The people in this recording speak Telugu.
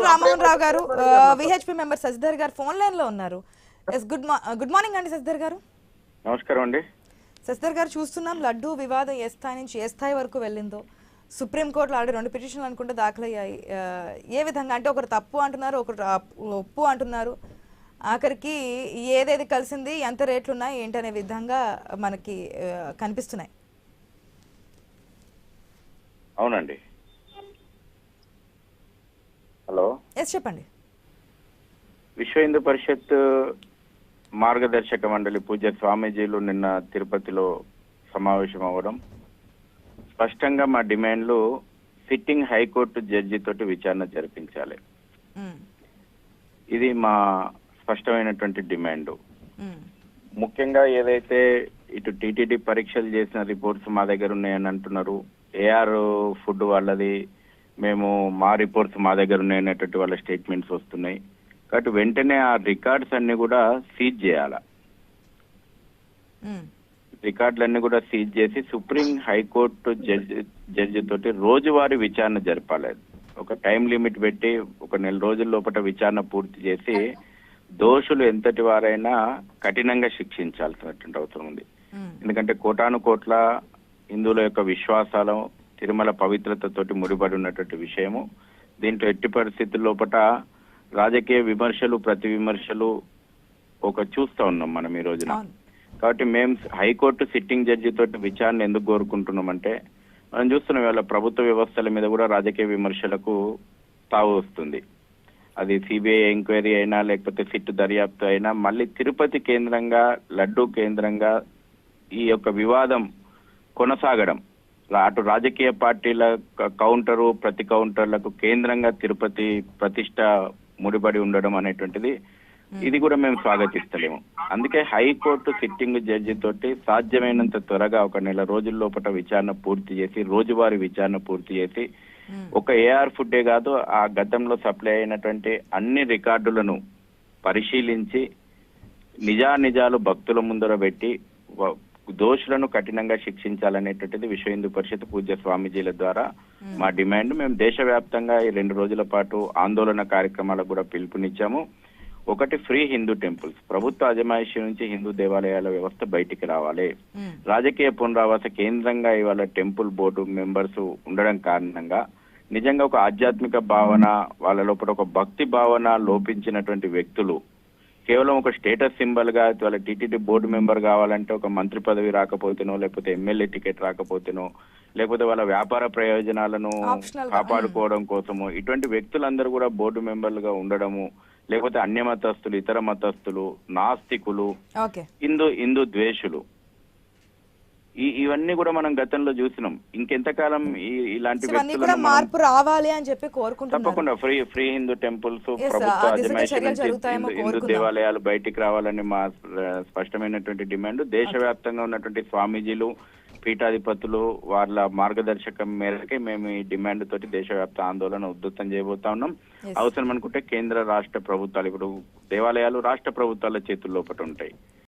రామ్మోహన్ రావు గారు, విహెచ్పి మెంబర్ శశిధర్ గారు ఫోన్ లైన్ లో ఉన్నారు. గుడ్ మార్నింగ్ అండి శశిధర్ గారు. నమస్కారం అండి. శశిధర్ గారు, చూస్తున్నాం లడ్డూ వివాదం ఏ స్థాయి నుంచి ఏ స్థాయి వరకు వెళ్ళిందో. సుప్రీంకోర్టులో ఆల్రెడీ 2 పిటిషన్లు అనుకుంటే దాఖలయ్యాయి. ఏ విధంగా అంటే ఒకరు తప్పు అంటున్నారు, ఒకరు ఒప్పు అంటున్నారు. ఆఖరికి ఏదేది కలిసింది, ఎంత రేట్లు ఉన్నాయి ఏంటనే విధంగా మనకి కనిపిస్తున్నాయి. అవునండి. హలో, ఎస్ చెప్పండి. విశ్వ హిందూ పరిషత్ మార్గదర్శక మండలి పూజ్య స్వామీజీలు నిన్న తిరుపతిలో సమావేశం అవ్వడం, స్పష్టంగా మా డిమాండ్లు సిట్టింగ్ హైకోర్టు జడ్జి తోటి విచారణ జరిపించాలి. ఇది మా స్పష్టమైనటువంటి డిమాండ్. ముఖ్యంగా ఏదైతే ఇటు టీటీడీ పరీక్షలు చేసిన రిపోర్ట్స్ మా దగ్గర ఉన్నాయని అంటున్నారు, ఏఆర్ ఫుడ్ వాళ్ళది మేము మా రిపోర్ట్స్ మా దగ్గర ఉన్నాయనేటువంటి వాళ్ళ స్టేట్మెంట్స్ వస్తున్నాయి. కాబట్టి వెంటనే ఆ రికార్డ్స్ అన్ని కూడా సీజ్ చేయాలి. రికార్డులన్నీ కూడా సీజ్ చేసి సుప్రీం హైకోర్టు జడ్జి తోటి రోజువారీ విచారణ జరపాలి. ఒక టైం లిమిట్ పెట్టి 1 నెల రోజుల లోపల విచారణ పూర్తి చేసి దోషులు ఎంతటి వారైనా కఠినంగా శిక్షించాల్సినటువంటి అవసరం ఉంది. ఎందుకంటే కోటాను కోట్ల హిందువుల యొక్క విశ్వాసాలు తిరుమల పవిత్రతతోటి ముడిపడి ఉన్నటువంటి విషయము. దీంట్లో ఎట్టి పరిస్థితుల లోపల రాజకీయ విమర్శలు, ప్రతి విమర్శలు చూస్తా ఉన్నాం మనం ఈ రోజున. కాబట్టి మేము హైకోర్టు సిట్టింగ్ జడ్జి తోటి విచారణ ఎందుకు కోరుకుంటున్నామంటే, మనం చూస్తున్నాం ఇవాళ ప్రభుత్వ వ్యవస్థల మీద కూడా రాజకీయ విమర్శలకు తావు వస్తుంది. అది సిబిఐ ఎంక్వైరీ అయినా లేకపోతే సిట్ దర్యాప్తు అయినా మళ్ళీ తిరుపతి కేంద్రంగా, లడ్డూ కేంద్రంగా ఈ యొక్క వివాదం కొనసాగడం, అటు రాజకీయ పార్టీల కౌంటరు, ప్రతి కౌంటర్లకు కేంద్రంగా తిరుపతి ప్రతిష్ట ముడిపడి ఉండడం అనేటువంటిది ఇది కూడా మేము స్వాగతిస్తలేము. అందుకే హైకోర్టు సిట్టింగ్ జడ్జి తోటి సాధ్యమైనంత త్వరగా 1 నెల రోజుల లోపల విచారణ పూర్తి చేసి, రోజువారీ విచారణ పూర్తి చేసి, ఒక ఏఆర్ ఫుడ్డే కాదు ఆ గతంలో సప్లై అయినటువంటి అన్ని రికార్డులను పరిశీలించి నిజానిజాలు భక్తుల ముందర పెట్టి దోషులను కఠినంగా శిక్షించాలనేటువంటిది విశ్వ హిందూ పరిషత్ పూజ్య స్వామీజీల ద్వారా మా డిమాండ్. మేము దేశవ్యాప్తంగా ఈ 2 రోజుల పాటు ఆందోళన కార్యక్రమాలకు కూడా పిలుపునిచ్చాము. ఒకటి, ఫ్రీ హిందూ టెంపుల్స్, ప్రభుత్వ అజమాయిషి నుంచి హిందూ దేవాలయాల వ్యవస్థ బయటికి రావాలి. రాజకీయ పునరావాస కేంద్రంగా ఇవాళ టెంపుల్ బోర్డు మెంబర్స్ ఉండడం కారణంగా నిజంగా ఒక ఆధ్యాత్మిక భావన, వాళ్ళ లోపల ఒక భక్తి భావన లోపించినటువంటి వ్యక్తులు కేవలం ఒక స్టేటస్ సింబల్ గా వాళ్ళ టీటీడీ బోర్డు మెంబర్ కావాలంటే ఒక మంత్రి పదవి రాకపోతేనో, లేకపోతే ఎమ్మెల్యే టికెట్ రాకపోతేనో, లేకపోతే వాళ్ళ వ్యాపార ప్రయోజనాలను కాపాడుకోవడం కోసము ఇటువంటి వ్యక్తులందరూ కూడా బోర్డు మెంబర్లుగా ఉండడము, లేకపోతే అన్య మతస్థులు, ఇతర మతస్థులు, నాస్తికులు, హిందూ ద్వేషులు, ఇవన్నీ కూడా మనం గతంలో చూసినాం. ఇంకెంతకాలం ఇలాంటి వ్యక్తులు మార్పు రావాలి అని చెప్పి కోరుకుంటున్నాం. తప్పకుండా ఫ్రీ హిందూ టెంపుల్స్, ప్రభుత్వ అజమాయిషి నుంచి హిందూ దేవాలయాలు బయటికి రావాలని మా స్పష్టమైనటువంటి డిమాండ్. దేశవ్యాప్తంగా ఉన్నటువంటి స్వామీజీలు, పీఠాధిపతులు వాళ్ళ మార్గదర్శకం మేరకే మేము ఈ డిమాండ్ తోటి దేశవ్యాప్త ఆందోళన ఉధృతం చేయబోతా ఉన్నాం. అవసరం అనుకుంటే కేంద్ర రాష్ట్ర ప్రభుత్వాలు, ఇప్పుడు దేవాలయాలు రాష్ట్ర ప్రభుత్వాల చేతుల్లో ఉంటాయి.